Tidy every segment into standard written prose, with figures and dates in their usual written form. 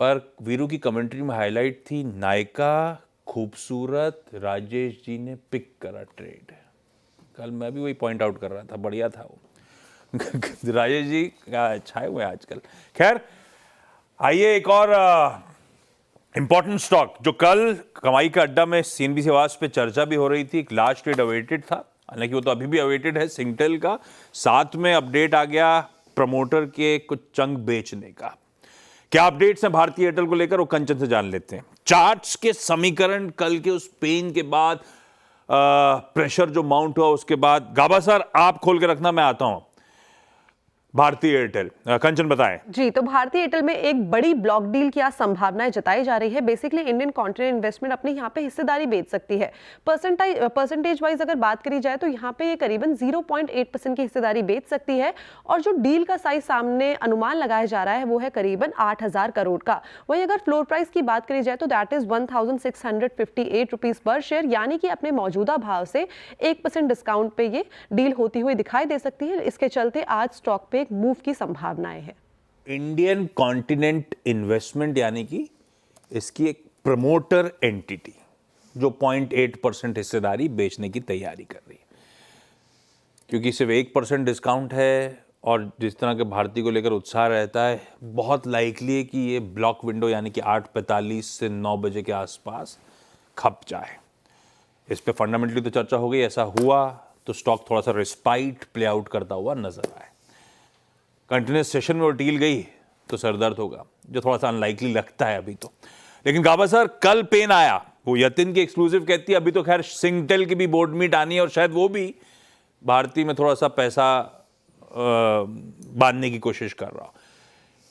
पर वीरू की कमेंट्री में हाईलाइट थी नायका खूबसूरत, राजेश जी ने पिक करा ट्रेड। कल मैं भी वही पॉइंट आउट कर रहा था, बढ़िया था वो। राजेश जी छाए हुए आजकल। खैर आइए एक और इंपॉर्टेंट स्टॉक जो कल कमाई का अड्डा में सीएनबीसी आवाज पे चर्चा भी हो रही थी, एक लार्ज ट्रेड अवेटेड था, हालांकि वो तो अभी भी अवेटेड है, सिंगटेल का। साथ में अपडेट आ गया प्रमोटर के कुछ चंक बेचने का। क्या अपडेट्स हैं भारतीय एयरटेल को लेकर, वो कंचन से जान लेते हैं। चार्ट्स के समीकरण कल के उस पेन के बाद, प्रेशर जो माउंट हुआ उसके बाद। गाबा सर आप खोल के रखना, मैं आता हूं। भारतीय एयरटेल, कंचन बताएं। जी, तो भारतीय एयरटेल में एक बड़ी ब्लॉक डील की आज संभावनाएं जताई जा रही है। बेसिकली इंडियन कॉन्टिनेंट इन्वेस्टमेंट अपनी यहाँ पे हिस्सेदारी बेच सकती है। परसेंटेज वाइज अगर बात करी जाए तो यहाँ पे ये करीबन 0.8% की हिस्सेदारी बेच सकती है। और जो डील का साइज सामने अनुमान लगाया जा रहा है वो है करीबन 8,000 करोड़ का। वहीं अगर फ्लोर प्राइस की बात करी जाए तो that is 1,658 rupees per share, यानी कि अपने मौजूदा भाव से 1% डिस्काउंट पे ये डील होती हुई दिखाई दे सकती है। इसके चलते आज स्टॉक पे एक मूव की संभावनाएं हैं। इंडियन कॉन्टिनेंट इन्वेस्टमेंट यानी कि इसकी एक प्रमोटर एंटिटी जो 0.8% हिस्सेदारी बेचने की तैयारी कर रही है, क्योंकि सिर्फ 1% डिस्काउंट है और जिस तरह के भारतीय को लेकर उत्साह रहता है, बहुत लाइकली है कि ये ब्लॉक विंडो यानी कि 8:45 से 9 बजे के आसपास खप जाए। इस पे फंडामेंटली तो चर्चा हो गई, ऐसा हुआ तो स्टॉक थोड़ा सा रिस्पाइट प्ले आउट करता हुआ नजर आए। कंटिन्यूस सेशन में वो डील गई तो सरदर्द होगा, जो थोड़ा सा अनलाइकली लगता है अभी तो। लेकिन गाबा सर कल पेन आया, वो यतिन की एक्सक्लूसिव कहती है, अभी तो खैर सिंगटेल की भी बोर्ड मीट आनी है और शायद वो भी भारतीय में थोड़ा सा पैसा बांधने की कोशिश कर रहा हो।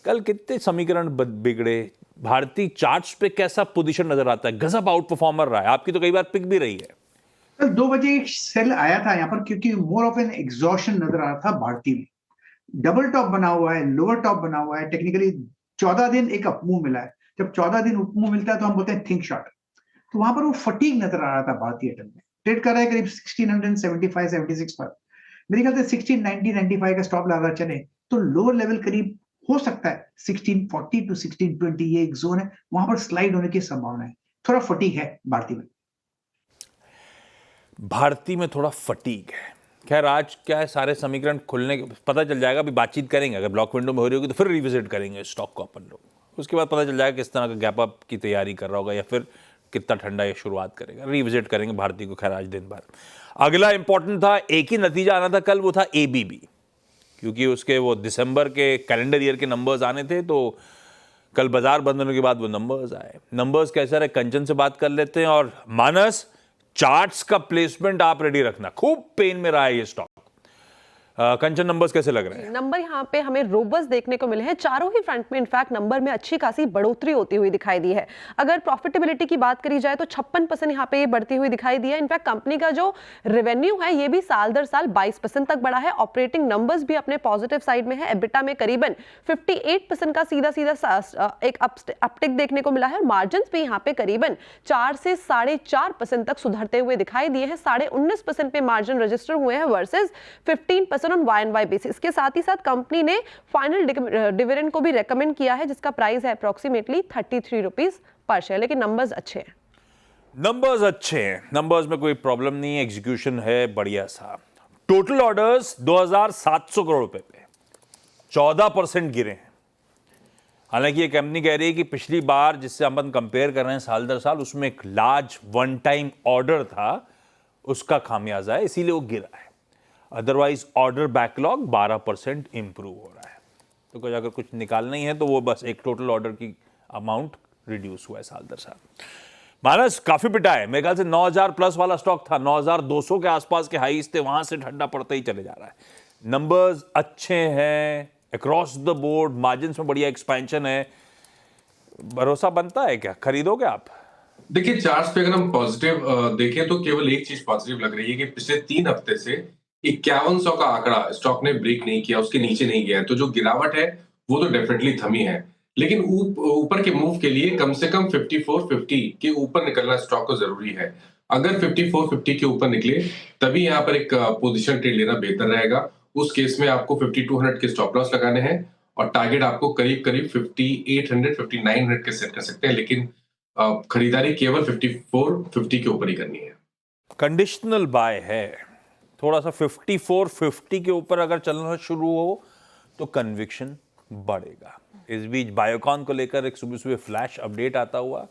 कल कितने समीकरण बिगड़े, भारतीय चार्ट्स पे कैसा पोजीशन नजर आता है? गजब आउट परफॉर्मर रहा है, आपकी तो कई बार पिक भी रही है। कल 2 बजे एक सेल आया था यहाँ पर, क्योंकि मोर ऑफ एन एग्जॉशन नजर आ रहा था भारतीय में। डबल टॉप बना हुआ है, लोअर टॉप बना हुआ है, टेक्निकली 14 दिन एक अपमूव मिला है। जब 14 दिन अपमूव मिलता है तो हम बोलते हैं थिंक शॉर्ट। तो वहां पर वो फटीग नजर आ रहा था भारतीय एयरटेल में। ट्रेड कर रहा है करीब 1675-76 पर। मेरे ख्याल से 1690-95 का स्टॉप लगा चले तो लोअर लेवल करीब हो सकता है 1640 टू 1620, ये एक जोन है, वहां पर स्लाइड होने की संभावना है। थोड़ा फटीग है भारतीय में। भारतीय में थोड़ा फटीग है। खैर आज क्या है, सारे समीकरण खुलने के पता चल जाएगा, अभी बातचीत करेंगे। अगर ब्लॉक विंडो में हो रही होगी तो फिर रिविजिट करेंगे स्टॉक को अपन लोग, उसके बाद पता चल जाएगा किस तरह का गैप अप की तैयारी कर रहा होगा या फिर कितना ठंडा ये शुरुआत करेगा। रिविजिट करेंगे भारतीय को खैर आज दिन भर। अगला इंपॉर्टेंट था, एक ही नतीजा आना था कल, वो था एबीबी, क्योंकि उसके वो दिसंबर के कैलेंडर ईयर के नंबर्स आने थे। तो कल बाजार बंद होने के बाद वो नंबर्स आए। नंबर्स कैसा रहे, कंचन से बात कर लेते हैं। और मानस, चार्ट्स का प्लेसमेंट आप रेडी रखना, खूब पेन में रहा है ये स्टॉक। कंचन नंबर्स कैसे लग रहे हैं? नंबर यहाँ पे हमें रोबस्ट देखने को मिले हैं चारों ही फ्रंट में। इनफैक्ट नंबर में अच्छी खासी बढ़ोतरी होती हुई दिखाई दी है। अगर प्रॉफिटेबिलिटी की बात करी जाए तो 56% यहाँ पे ये बढ़ती हुई दिखाई दी है। इनफैक्ट कंपनी का जो रेवेन्यू है ये भी साल दर साल 22% तक बढ़ा है। ऑपरेटिंग नंबर्स भी अपने पॉजिटिव साइड में है। एबिटा में करीबन 58% का सीधा एक अपटिक देखने को मिला है। मार्जिन भी यहाँ पे करीबन 4 से 4.5% तक सुधरते हुए दिखाई दिए हैं। 19.5% पे मार्जिन रजिस्टर हुए हैं वर्सेज 15% ऑन YoY बेसिस। इसके साथ ही साथ कंपनी ने फाइनल डिविडेंड को भी रेकमेंड किया है, जिसका प्राइस है अप्रोक्सीमेटली 33 रुपीज पर शेयर। लेकिन नंबर्स अच्छे हैं, नंबर्स अच्छे हैं, नंबर्स में कोई प्रॉब्लम नहीं है, एग्जीक्यूशन है बढ़िया सा। टोटल ऑर्डर्स 2,700 करोड़ रुपए पे 14% गिरे हैं। हालांकि ये कंपनी कह रही है कि पिछली बार जिससे हम कंपेयर कर रहे हैं साल दर साल, उसमें एक लार्ज वन टाइम ऑर्डर था, उसका खामियाजा है, इसीलिए वो गिरा है। अदरवाइज ऑर्डर बैकलॉग 12% इंप्रूव हो रहा है। तो कुछ अगर कुछ निकालना ही है तो वो बस एक टोटल ऑर्डर की अमाउंट रिड्यूस हुआ है साल दर साल। मानस काफी पिटा है, मेरे ख्याल से 9,000 प्लस वाला स्टॉक था, 9,200 के आसपास के हाईस थे, वहां से ठंडा पड़ते ही चले जा रहा है। नंबर्स अच्छे हैं अक्रॉस द बोर्ड, मार्जिन में बढ़िया एक्सपेंशन है, भरोसा बनता है क्या, खरीदोगे आप? देखिए चार्ट्स पे अगर हम पॉजिटिव देखें तो केवल एक चीज पॉजिटिव लग रही है कि पिछले 3 हफ्ते से 5100 का आंकड़ा स्टॉक ने ब्रेक नहीं किया, उसके नीचे नहीं गया। तो जो गिरावट है वो तो डेफिनेटली थमी है, लेकिन ऊपर के मूव के लिए कम से कम 5450 के ऊपर निकलना स्टॉक को जरूरी है। अगर 5450 के ऊपर निकले तभी यहाँ पर एक पोजीशन ट्रेड लेना बेहतर रहेगा। उस केस में आपको 5200 के स्टॉप लॉस लगाने हैं और टारगेट आपको करीब करीब 5800 5900 के सेट कर सकते हैं, लेकिन खरीदारी केवल 5450 के ऊपर ही करनी है। कंडीशनल बाय है, थोड़ा सा 5450 के ऊपर अगर चलना शुरू हो तो कन्विक्शन बढ़ेगा। इस बीच बायोकॉन को लेकर एक सुबह सुबह फ्लैश अपडेट आता हुआ,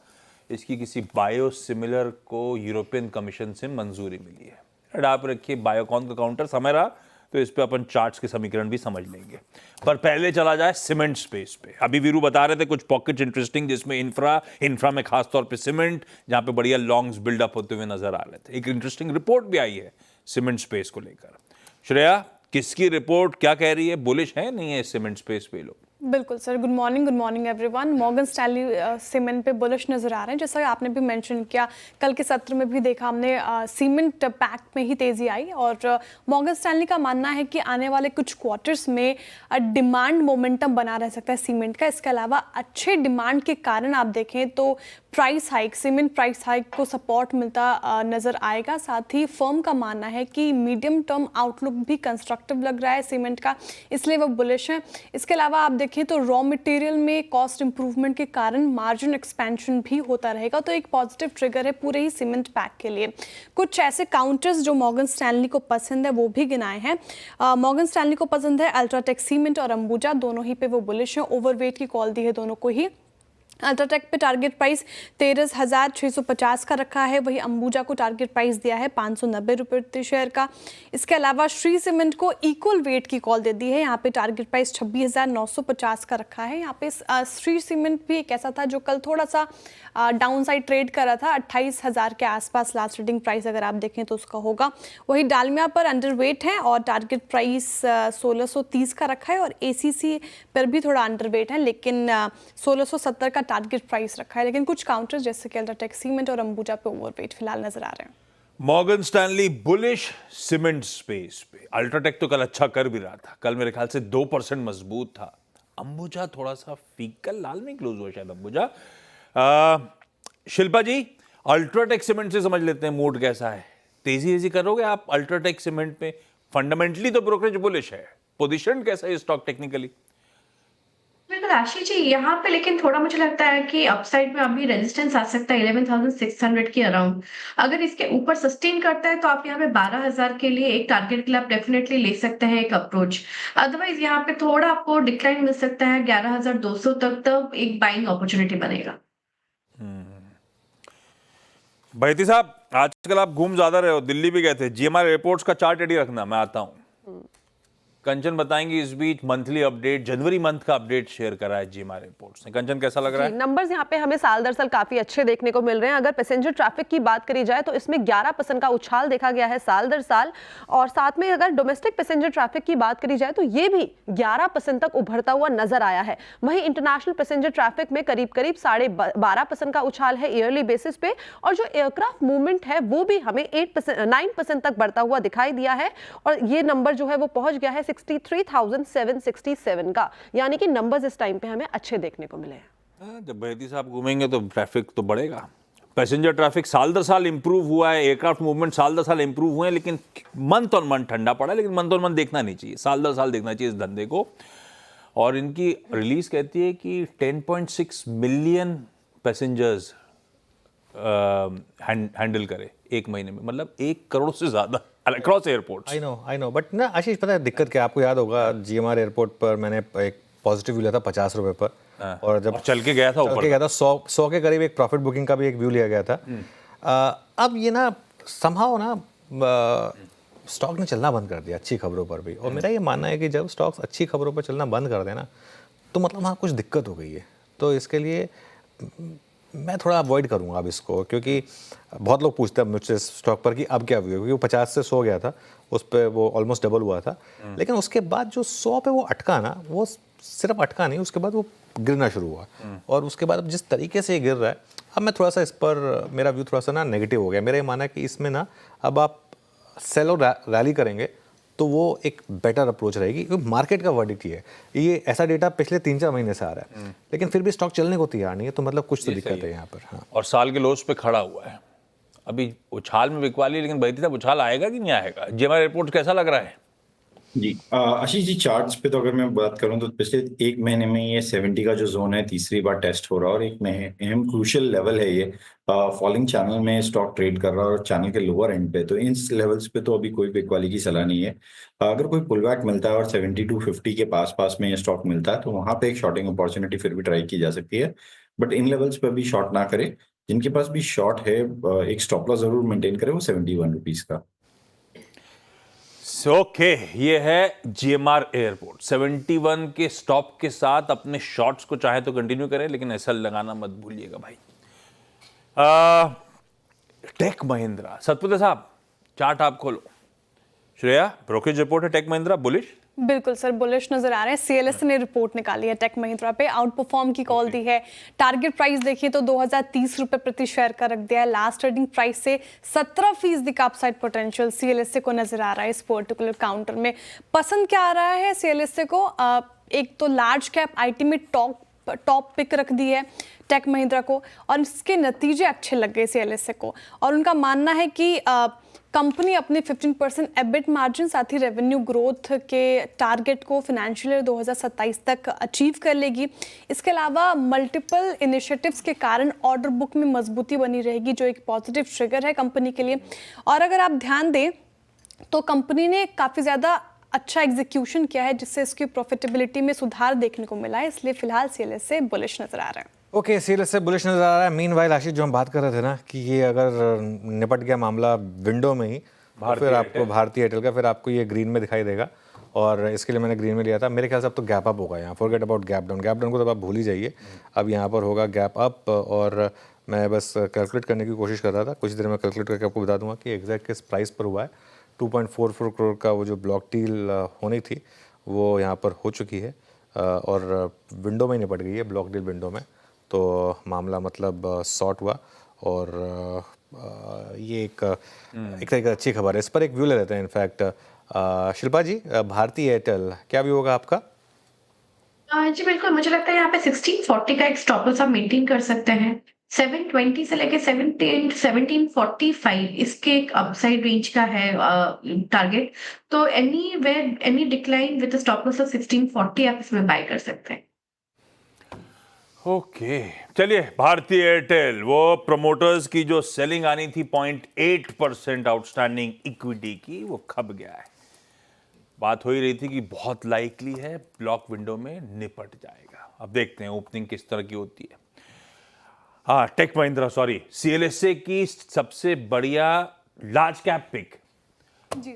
इसकी किसी बायो सिमिलर को यूरोपियन कमीशन से मंजूरी मिली है। आप रखिए बायोकॉन का काउंटर समय रहा तो इस पे अपन चार्ट्स के समीकरण भी समझ लेंगे, पर पहले चला जाए सीमेंट स्पेस पे। अभी वीरू बता रहे थे कुछ पॉकेट्स इंटरेस्टिंग जिसमें इंफ्रा में खास तौर पे सीमेंट, जहां पे बढ़िया लॉन्ग्स बिल्डअप होते हुए नजर आ रहे थे। एक इंटरेस्टिंग रिपोर्ट भी आई है सीमेंट स्पेस को लेकर। श्रेया, किसकी रिपोर्ट क्या कह रही है? बुलिश है नहीं है सीमेंट स्पेस पे लोग? बिल्कुल sir, good morning everyone. Morgan Stanley cement पे बुलिश नज़र आ रहे हैं, जैसा कि आपने भी मेंशन किया। कल के सत्र में भी देखा हमने सीमेंट पैक में ही तेज़ी आई, और मॉर्गन स्टैनली का मानना है कि आने वाले कुछ क्वार्टर्स में डिमांड मोमेंटम बना रह सकता है सीमेंट का। इसके अलावा अच्छे डिमांड के कारण आप देखें तो price hike, cement price hike को सपोर्ट मिलता नज़र आएगा। साथ ही फर्म का मानना है कि मीडियम टर्म आउटलुक भी कंस्ट्रक्टिव लग रहा है सीमेंट का, इसलिए वो बुलिश है। इसके अलावा आप देखें तो रॉ मटेरियल में कॉस्ट इंप्रूवमेंट के कारण मार्जिन एक्सपेंशन भी होता रहेगा, तो एक पॉजिटिव ट्रिगर है पूरे ही सीमेंट पैक के लिए। कुछ ऐसे काउंटर्स जो मॉर्गन स्टैनली को पसंद है वो भी गिनाए हैं। मॉर्गन स्टैनली को पसंद है अल्ट्राटेक सीमेंट और अंबुजा, दोनों ही पे वो बुलिश है। ओवरवेट की कॉल दी है दोनों को ही। अल्ट्राटेक पे टारगेट प्राइस 13,650 का रखा है, वही अंबुजा को टारगेट प्राइस दिया है 590 रुपये प्रति शेयर का। इसके अलावा श्री सीमेंट को इक्वल वेट की कॉल दे दी है, यहाँ पे टारगेट प्राइस 26,950 का रखा है। यहाँ पे श्री सीमेंट भी एक ऐसा था जो कल थोड़ा सा डाउन साइड ट्रेड कर रहा था, 28,000 के आसपास लास्ट ट्रेडिंग प्राइस अगर आप देखें तो उसका होगा। वही डालमिया पर अंडरवेट है और टारगेट प्राइस 1630 का रखा है, और ACC पर भी थोड़ा अंडरवेट है, लेकिन 1670 का टारगेट प्राइस रखा है। लेकिन कुछ काउंटर्स जैसे कि अल्ट्राटेक सीमेंट और अंबुजा पे ओवरवेट फिलहाल नजर आ रहे हैं। Morgan Stanley bullish cement space पे। अल्ट्राटेक तो कल अच्छा कर भी रहा था, कल मेरे ख्याल से 2% मजबूत था। अंबुजा थोड़ा सा फीकल, लाल में क्लोज हुआ शायद अंबुजा। शिल्पा जी, अल्ट्राटेक सीमेंट से समझ लेते हैं मूड कैसा है। तेजी करोगे आप अल्ट्राटेक सीमेंट पे? फंडामेंटली तो ब्रोकरेज बुलिश है, पोजीशन कैसा है स्टॉक टेक्निकली? बिल्कुल आशीष जी, यहाँ पे लेकिन थोड़ा मुझे लगता है कि अपसाइड में अभी रेजिस्टेंस आ सकता है 11,600 के अराउंड। अगर इसके ऊपर सस्टेन करता है तो आप यहाँ पे 12,000 के लिए एक टारगेट के लिए आप डेफिनेटली ले सकते हैं एक अप्रोच। अदरवाइज यहाँ पे थोड़ा आपको डिक्लाइन मिल सकता है 11,200 तक, तब एक बाइंग अपॉर्चुनिटी बनेगा। बैती साहब, आजकल आप घूम ज्यादा रहे हो, दिल्ली भी गए थे। GMR एयरपोर्ट्स का चार्ट रेडी रखना, मैं आता हूं। कंचन बताएंगे इस बीच मंथली अपडेट, जनवरी मंथ का अपडेट शेयर करा है GMR एयरपोर्ट्स ने। कंचन कैसा लग रहा है? नंबर्स यहाँ पे हमें साल दर साल काफी अच्छे देखने को मिल रहे हैं। अगर पैसेंजर ट्रैफिक की बात करी जाए तो इसमें 11% का उछाल देखा गया है साल दर साल, और साथ में अगर डोमेस्टिक पैसेंजर ट्रैफिक की बात करी जाए तो ये भी 11% तक उभरता हुआ नजर आया है। वहीं इंटरनेशनल पैसेंजर ट्रैफिक में करीब 12.5% का उछाल है ईयरली बेसिस पे, और जो एयरक्राफ्ट मूवमेंट है वो भी हमें 9% तक बढ़ता हुआ दिखाई दिया है, और ये नंबर जो है वो पहुंच गया है 63,767 का, यानी कि नंबर्स इस टाइम पे हमें अच्छे देखने को मिले हैं। जब बैती साहब घूमेंगे तो ट्रैफिक तो बढ़ेगा। पैसेंजर ट्रैफिक साल दर साल इंप्रूव हुआ है, एयरक्राफ्ट मूवमेंट साल दर साल इंप्रूव हुए हैं, लेकिन मंथ ऑन मंथ ठंडा पड़ा है। लेकिन मंथ ऑन मंथ देखना नहीं चाहिए, साल दर साल देखना चाहिए इस धंधे को। और इनकी रिलीज कहती है कि 10.6 मिलियन पैसेंजर्स हैंडल करे एक महीने में, मतलब 1 करोड़ से ज्यादा across airports. I know but ना आशीष, पता है दिक्कत क्या, आपको याद होगा GMR एयरपोर्ट पर मैंने एक पॉजिटिव व्यू लिया था 50 रुपए पर, और जब चल के गया था ऊपर, 100 के करीब एक प्रॉफिट बुकिंग का भी एक व्यू लिया गया था। अब ये ना समहाउ ना स्टॉक ने चलना बंद कर दिया अच्छी खबरों पर भी, और मेरा ये मानना है कि जब स्टॉक्स अच्छी खबरों पर चलना बंद कर देना तो मतलब वहाँ कुछ दिक्कत हो गई है। तो इसके लिए मैं थोड़ा अवॉइड करूंगा अब इसको, क्योंकि बहुत लोग पूछते हैं मुझसे स्टॉक पर कि अब क्या हुआ, क्योंकि वो 50 से 100 गया था, उस पर वो ऑलमोस्ट डबल हुआ था, लेकिन उसके बाद जो 100 पे वो अटका ना, वो सिर्फ अटका नहीं, उसके बाद वो गिरना शुरू हुआ, और उसके बाद अब जिस तरीके से ये गिर रहा है, अब मैं थोड़ा सा इस पर मेरा व्यू थोड़ा सा ना नेगेटिव हो गया। मेरा ये मानना है कि इसमें ना अब आप सेल और रैली करेंगे तो वो एक बेटर अप्रोच रहेगी, क्योंकि मार्केट का वर्डिक्ट ही है। ये ऐसा डेटा पिछले 3-4 महीने से आ रहा है, लेकिन फिर भी स्टॉक चलने को तैयार नहीं है, तो मतलब कुछ तो दिक्कत है यहाँ पर। हाँ, और साल के लोस पे खड़ा हुआ है, अभी उछाल में बिकवाली, लेकिन बैठी था उछाल आएगा कि नहीं आएगा? GMR एयरपोर्ट कैसा लग रहा है? जी आशीष जी, चार्ट्स पे तो अगर मैं बात करूं तो पिछले एक महीने में ये 70 का जो जोन है तीसरी बार टेस्ट हो रहा है और एक अहम क्रूशियल लेवल है ये। फॉलिंग चैनल में स्टॉक ट्रेड कर रहा है और चैनल के लोअर एंड पे, तो इन लेवल्स पे तो अभी कोई बिग वाली की सलाह नहीं है। अगर कोई पुल बैक मिलता है और 72-50 के पास पास में ये स्टॉक मिलता है तो वहां पे एक शॉर्टिंग अपॉर्चुनिटी फिर भी ट्राई की जा सकती है, बट इन लेवल्स पे भी शॉर्ट ना करें। जिनके पास भी शॉर्ट है एक स्टॉप लॉस जरूर मेंटेन करें वो 71 रुपीज का। ओके, ये है जीएमआर एयरपोर्ट 71 के स्टॉप के साथ अपने शॉट्स को चाहे तो कंटिन्यू करें, लेकिन ऐसा लगाना मत भूलिएगा भाई। टेक महिंद्रा, सतपुते साहब चार्ट आप खोलो। श्रेया, ब्रोकरेज रिपोर्ट है टेक महिंद्रा बुलिश। बिल्कुल सर, बुलिश नजर आ रहे हैं। सीएलएसए ने रिपोर्ट निकाली है टेक महिंद्रा पे, आउट परफॉर्म की कॉल दी है। टारगेट प्राइस देखिए तो 2030 रुपए प्रति शेयर का रख दिया है। लास्ट ट्रेडिंग प्राइस से 17% का अपसाइड पोटेंशियल सीएलएसए को नजर आ रहा है इस पर्टिकुलर काउंटर में। पसंद क्या आ रहा है सीएलएसए को? एक तो लार्ज कैप आईटी में टॉप पिक रख दी है टेक महिंद्रा को, और इसके नतीजे अच्छे लग गए सीएलएसए को, और उनका मानना है कि कंपनी अपने 15% एबिट मार्जिन साथ ही रेवेन्यू ग्रोथ के टारगेट को फाइनेंशियल ईयर 2027 तक अचीव कर लेगी। इसके अलावा मल्टीपल इनिशिएटिव्स के कारण ऑर्डर बुक में मजबूती बनी रहेगी, जो एक पॉजिटिव ट्रिगर है कंपनी के लिए। और अगर आप ध्यान दें तो कंपनी ने काफ़ी ज़्यादा अच्छा एग्जीक्यूशन किया है, जिससे इसकी प्रॉफिटेबिलिटी में सुधार देखने को मिला है, इसलिए फिलहाल सीएलएसए बुलिश नजर आ रहा है। ओके, सीएलएसए बुलिश नजर आ रहा है। मीनवाइल आशीष, जो हम बात कर रहे थे ना कि ये अगर निपट गया मामला विंडो में ही, तो फिर आपको भारतीय एयरटेल का फिर आपको ये ग्रीन में दिखाई देगा, और इसके लिए मैंने ग्रीन में लिया था। मेरे ख्याल से अब तो गैप अप होगा यहाँ, फॉरगेट अबाउट गैप डाउन को तो आप भूल ही जाइए। अब यहाँ पर होगा गैप अप, और मैं बस कैलकुलेट करने की कोशिश कर रहा था, कुछ देर में कैलकुलेट करके आपको बता दूंगा कि एग्जैक्ट किस प्राइस पर हुआ है। 2.44 करोड़ का वो जो ब्लॉक डील होनी थी वो यहाँ पर हो चुकी है, और विंडो में निपट गई है, ब्लॉक डील विंडो में। तो मामला मतलब सॉर्ट हुआ, और ये एक तरह की अच्छी खबर है। इस पर एक व्यू ले लेते हैं। इनफैक्ट शिल्पा जी, भारतीय एयरटेल क्या व्यू होगा आपका? जी बिल्कुल, मुझे लगता है यहाँ पे 1640 का एक स्टॉप लॉस आप मेंटेन कर सकते हैं। 720 से लेके 1745 इसके एक अपसाइड रेंज का है टारगेट। तो any decline with stop loss of 1640 आप इसमें बाय कर सकते हैं। ओके, चलिए भारतीय एयरटेल, वो प्रमोटर्स की जो सेलिंग आनी थी 0.8% आउटस्टैंडिंग इक्विटी की, वो खप गया है। बात हो ही रही थी कि बहुत लाइकली है ब्लॉक विंडो में निपट जाएगा। अब देखते हैं ओपनिंग किस तरह की होती है। हाँ, टेक महिंद्रा, सॉरी, सीएलएसए की सबसे बढ़िया लार्ज कैप पिक।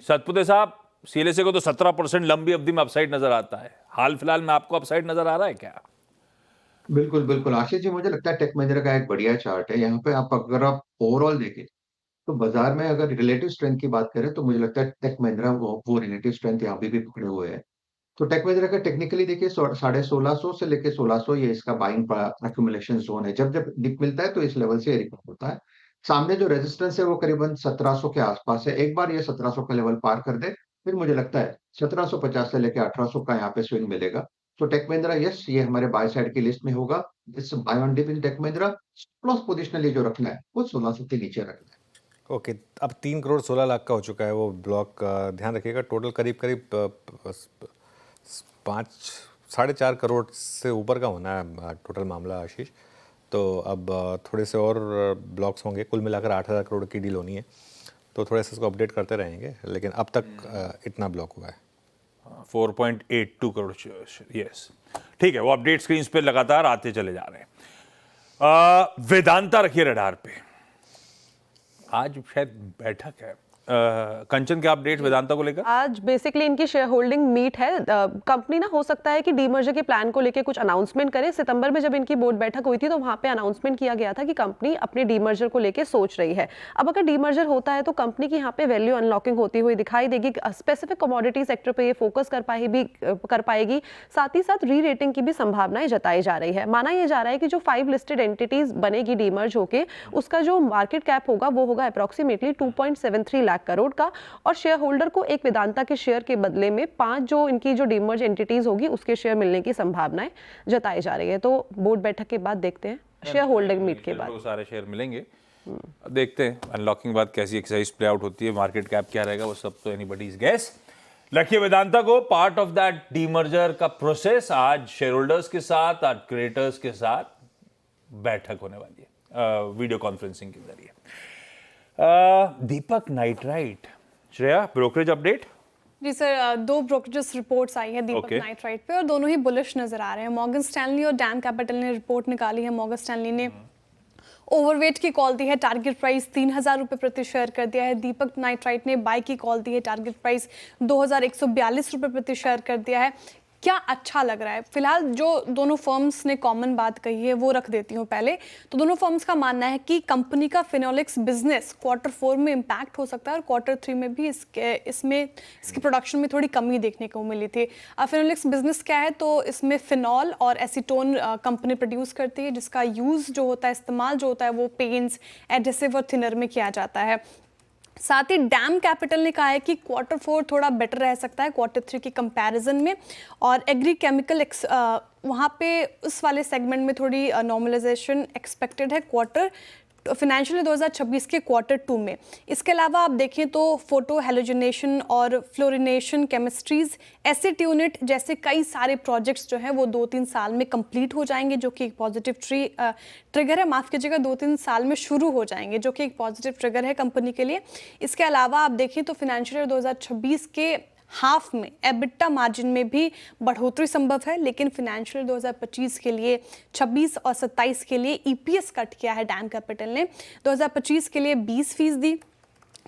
सतपुते साहब, सीएलएसए को तो 17% लंबी अवधि में अपसाइड नजर आता है। हाल फिलहाल में आपको अपसाइड नजर आ रहा है क्या? बिल्कुल बिल्कुल आशीष जी, मुझे लगता है टेक महिंद्रा का एक बढ़िया चार्ट है। यहाँ पे अगर आप ओवरऑल देखें तो बाजार में अगर रिलेटिव स्ट्रेंथ की बात करें तो मुझे लगता है टेक महिंद्रा वो रिलेटिव स्ट्रेंथ यहाँ भी पकड़े हुए है। तो टेक महिंद्रा का टेक्निकली देखिए 1650 से लेके 1600 ये इसका बाइंग एक्यूमुलेशन जोन है। जब जब डिप मिलता है तो इस लेवल से रिकवर होता है। सामने जो रेजिस्टेंस है वो करीबन 1700 के आसपास है। एक बार ये 1700 का लेवल पार कर दे फिर मुझे लगता है 1750 से लेके 1800 का यहाँ पे स्विंग मिलेगा। तो टेक महिंद्रा, यस, ये हमारे बाय साइड की लिस्ट में होगा। इस buy on dip in Tech Mahindra, close positionally जो रखना है वो 1600 के नीचे रखना है। ओके, अब 3 करोड़ 16 लाख का हो चुका है वो ब्लॉक। ध्यान रखिएगा, टोटल करीब 5-4.5 करोड़ से ऊपर का होना है टोटल मामला आशीष। तो अब थोड़े से और ब्लॉक्स होंगे, कुल मिलाकर 8,000 करोड़ की डील होनी है, तो थोड़े से इसको अपडेट करते रहेंगे, लेकिन अब तक इतना ब्लॉक हुआ है। 4.82 करोड़, यस, ठीक है। वो अपडेट स्क्रीन पे लगातार आते चले जा रहे हैं। वेदांता रखिए रडार पे, आज शायद बैठक है। कंचन, क्या अपडेट वेदांता को लेकर? आज बेसिकली इनकी शेयर होल्डिंग मीट है। कंपनी ना हो सकता है कि डीमर्जर के प्लान को लेके कुछ अनाउंसमेंट करे। सितंबर में जब इनकी बोर्ड बैठक हुई थी तो वहां पे अनाउंसमेंट किया गया था कि कंपनी अपने डीमर्जर को लेके सोच रही है। अब अगर डीमर्जर होता है तो कंपनी की यहाँ पे वैल्यू अनलॉकिंग होती हुई दिखाई देगी। स्पेसिफिक कमोडिटी सेक्टर पे ये फोकस कर पाएगी। साथ ही साथ री रेटिंग की भी संभावनाएं जताई जा रही है। माना यह जा रहा है कि जो 5 लिस्टेड एंटिटीज बनेगी डीमर्ज होके, उसका जो मार्केट कैप होगा वो होगा अप्रोक्सीमेटली 2.73 लाख करोड़ का, और शेयर होल्डर को एक वेदांता के शेयर के बदले में 5 जो इनकी जो डीमर्ज एंटिटीज होगी उसके शेयर मिलने की संभावनाएं जताई जा रही है। तो बोर्ड बैठक के बाद देखते हैं, शेयर होल्डर मीट के बाद सारे शेयर मिलेंगे। देखते हैं अनलॉकिंग बाद कैसी एक्सरसाइज प्ले आउट होती है, मार्केट कैप क्या रहेगा, वो सब तो एनीबॉडीज गेस। रखिए वेदांता को पार्ट ऑफ दैट डीमर्जर का प्रोसेस। आज शेयर होल्डर्स के साथ, आज क्रिएटर्स के साथ बैठक होने वाली है वीडियो कॉन्फ्रेंसिंग के जरिए। दीपक नाइट्राइट, श्रेया ब्रोकरेज अपडेट। जी सर, दो ब्रोकरेज रिपोर्ट्स आई है दीपक नाइट्राइट पे और दोनों ही बुलिश नजर आ रहे हैं। मॉर्गन स्टैनली और डैम कैपिटल ने रिपोर्ट निकाली है। मॉर्गन स्टैनली ने ओवरवेट की कॉल दी है, टारगेट प्राइस 3,000 रुपये प्रति शेयर कर दिया है। दीपक नाइट्राइट ने बाय की कॉल दी है, टारगेट प्राइस 2,142 रुपये प्रति शेयर कर दिया है। क्या अच्छा लग रहा है? फिलहाल जो दोनों फर्म्स ने कॉमन बात कही है वो रख देती हूँ पहले। तो दोनों फर्म्स का मानना है कि कंपनी का फिनोलिक्स बिजनेस Q4 में इम्पैक्ट हो सकता है और Q3 में भी इसकी प्रोडक्शन में थोड़ी कमी देखने को मिली थी। फिनोलिक्स बिजनेस क्या है? तो इसमें फिनॉल और एसीटोन कंपनी प्रोड्यूस करती है, जिसका यूज़ जो होता है, इस्तेमाल जो होता है वो पेंट्स, एडहेसिव और थिनर में किया जाता है। साथ ही डैम कैपिटल ने कहा है कि Q4 थोड़ा बेटर रह सकता है Q3 के कंपैरिजन में, और एग्री केमिकल वहाँ पे उस वाले सेगमेंट में थोड़ी नॉर्मलाइजेशन एक्सपेक्टेड है फाइनेंशियल 2026 के Q2 में। इसके अलावा आप देखें तो फोटो हेलोजनेशन और फ्लोरिनेशन केमिस्ट्रीज, एसिड यूनिट जैसे कई सारे प्रोजेक्ट्स जो हैं वो 2-3 साल में कंप्लीट हो जाएंगे, जो कि एक पॉजिटिव ट्रिगर है। माफ़ कीजिएगा, 2-3 साल में शुरू हो जाएंगे, जो कि एक पॉजिटिव ट्रिगर है कंपनी के लिए। इसके अलावा आप देखें तो फाइनेंशियल 2026 के हाफ में एबिटा मार्जिन में भी बढ़ोतरी संभव है, लेकिन फाइनेंशियल 2025 के लिए 26 और 27 के लिए ईपीएस कट किया है डैम कैपिटल ने। 2025 के लिए 20%,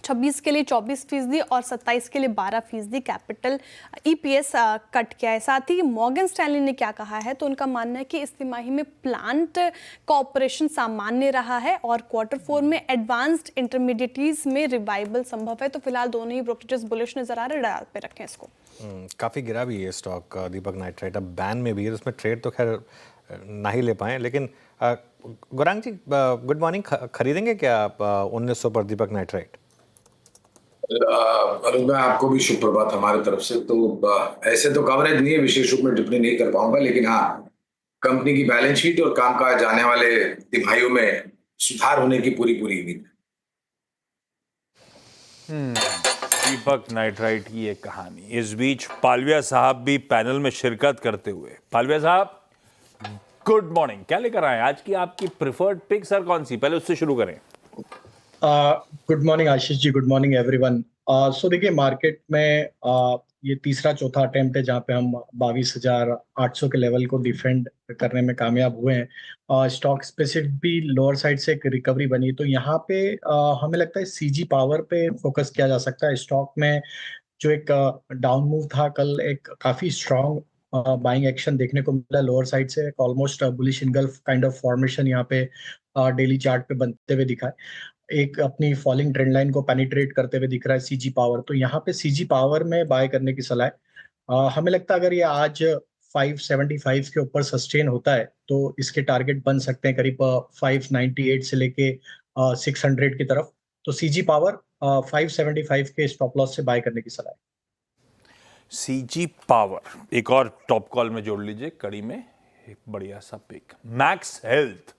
26 के लिए 24% और 27 के लिए 12% कैपिटल ईपीएस कट किया है। साथ ही मॉर्गन स्टैनली ने क्या कहा है? तो उनका मानना है कि इस तिमाही में प्लांट का ऑपरेशन सामान्य रहा है और Q4 में एडवांस्ड इंटरमीडिएटीज में रिवाइवल संभव है। तो फिलहाल दोनों ही ब्रोकरेजेस बुलिश नजर आ रहे हैं, डाल पे रखें इसको। काफ़ी गिरा भी है स्टॉक दीपक नाइट्राइट, अब बैन में भी है, उसमें ट्रेड तो खैर ना ही ले पाए। लेकिन गौरांग जी गुड मॉर्निंग, खरीदेंगे क्या आप 1900 पर दीपक नाइट्राइट? अरुण भाई, आपको भी शुभ प्रभात हमारे तरफ से। तो ऐसे तो कवरेज नहीं है, विशेष रूप में टिप्पणी नहीं कर पाऊंगा, लेकिन हाँ, कंपनी की बैलेंस शीट और कामकाज आने वाले तिमाहियों में सुधार होने की पूरी उम्मीद है। दीपक नाइट्राइट की ये कहानी। इस बीच पालविया साहब भी पैनल में शिरकत करते हुए। पालविया साहब गुड मॉर्निंग, क्या लेकर आए आज की आपकी प्रिफर्ड पिक सर कौन सी? पहले उससे शुरू करें। Good morning Ashish ji, good morning everyone. सो देखिए, मार्केट में ये तीसरा चौथा अटेम्प्ट है जहाँ पे हम 22,800 के लेवल को डिफेंड करने में कामयाब हुए हैं। स्टॉक स्पेसिफिक भी लोअर साइड से एक रिकवरी बनी, तो यहाँ पे हमें लगता है सीजी पावर पे फोकस किया जा सकता है। स्टॉक में जो एक डाउन मूव था कल, एक काफी स्ट्रॉन्ग बाइंग एक्शन देखने को मिला लोअर साइड से, एक almost bullish engulf kind of formation यहाँ पे डेली चार्ट पे बनते हुए दिखा है। एक अपनी फॉलिंग ट्रेंड लाइन को पेनिट्रेट करते हुए दिख रहा है सीजी पावर, तो यहाँ पे सीजी पावर में बाय करने की सलाह है। हमें लगता है अगर ये आज 575 के ऊपर सस्टेन होता है तो इसके टारगेट बन सकते हैं करीब 598 से लेके 600 की तरफ। तो सीजी पावर 575 के स्टॉप लॉस से बाय करने की सलाह है। सीजी पावर एक और टॉप कॉल में जोड़ लीजिए कड़ी में, एक बढ़िया सा पिक। मैक्स हेल्थ,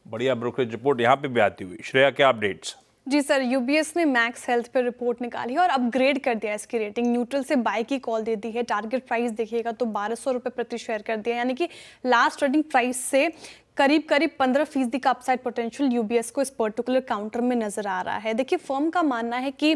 बढ़िया ब्रोकरेज रिपोर्ट यहाँ पे भी आती हुई। श्रेया, क्या अपडेट्स? जी सर, यूबीएस ने मैक्स हेल्थ पर रिपोर्ट निकाली और अपग्रेड कर दिया इसकी रेटिंग, न्यूट्रल से बाय की कॉल दे दी है। टारगेट प्राइस देखिएगा तो 1200 रुपये प्रति शेयर कर दिया, यानी कि लास्ट ट्रेडिंग प्राइस से करीब 15% का अपसाइड पोटेंशियल यूबीएस को इस पर्टिकुलर काउंटर में नजर आ रहा है। देखिए, फर्म का मानना है कि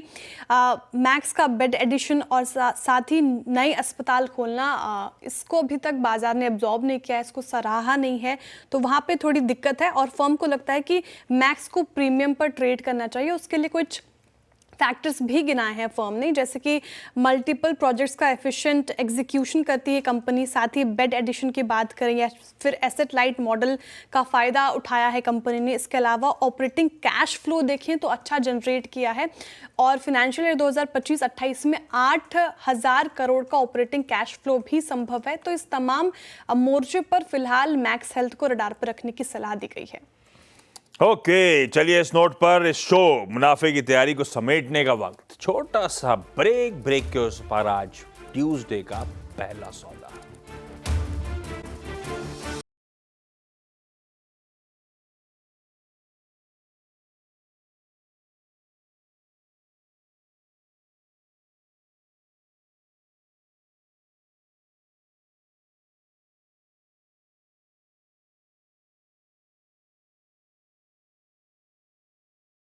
मैक्स का बेड एडिशन और साथ ही नए अस्पताल खोलना इसको अभी तक बाजार ने एब्जॉर्ब नहीं किया है, इसको सराहा नहीं है, तो वहाँ पे थोड़ी दिक्कत है। और फर्म को लगता है कि मैक्स को प्रीमियम पर ट्रेड करना चाहिए। उसके लिए कुछ फैक्टर्स भी गिनाए हैं फर्म ने, जैसे कि मल्टीपल प्रोजेक्ट्स का एफिशिएंट एग्जीक्यूशन करती है कंपनी, साथ ही बेड एडिशन की बात करें या फिर एसेट लाइट मॉडल का फ़ायदा उठाया है कंपनी ने। इसके अलावा ऑपरेटिंग कैश फ्लो देखें तो अच्छा जनरेट किया है और फिनेंशियल ईयर 2025-28 में 8,000 करोड़ का ऑपरेटिंग कैश फ्लो भी संभव है। तो इस तमाम मोर्चे पर फिलहाल मैक्स हेल्थ को रडार पर रखने की सलाह दी गई है। ओके, चलिए इस नोट पर इस शो मुनाफे की तैयारी को समेटने का वक्त। छोटा सा ब्रेक के उस पर आज ट्यूसडे का पहला सॉन्ग।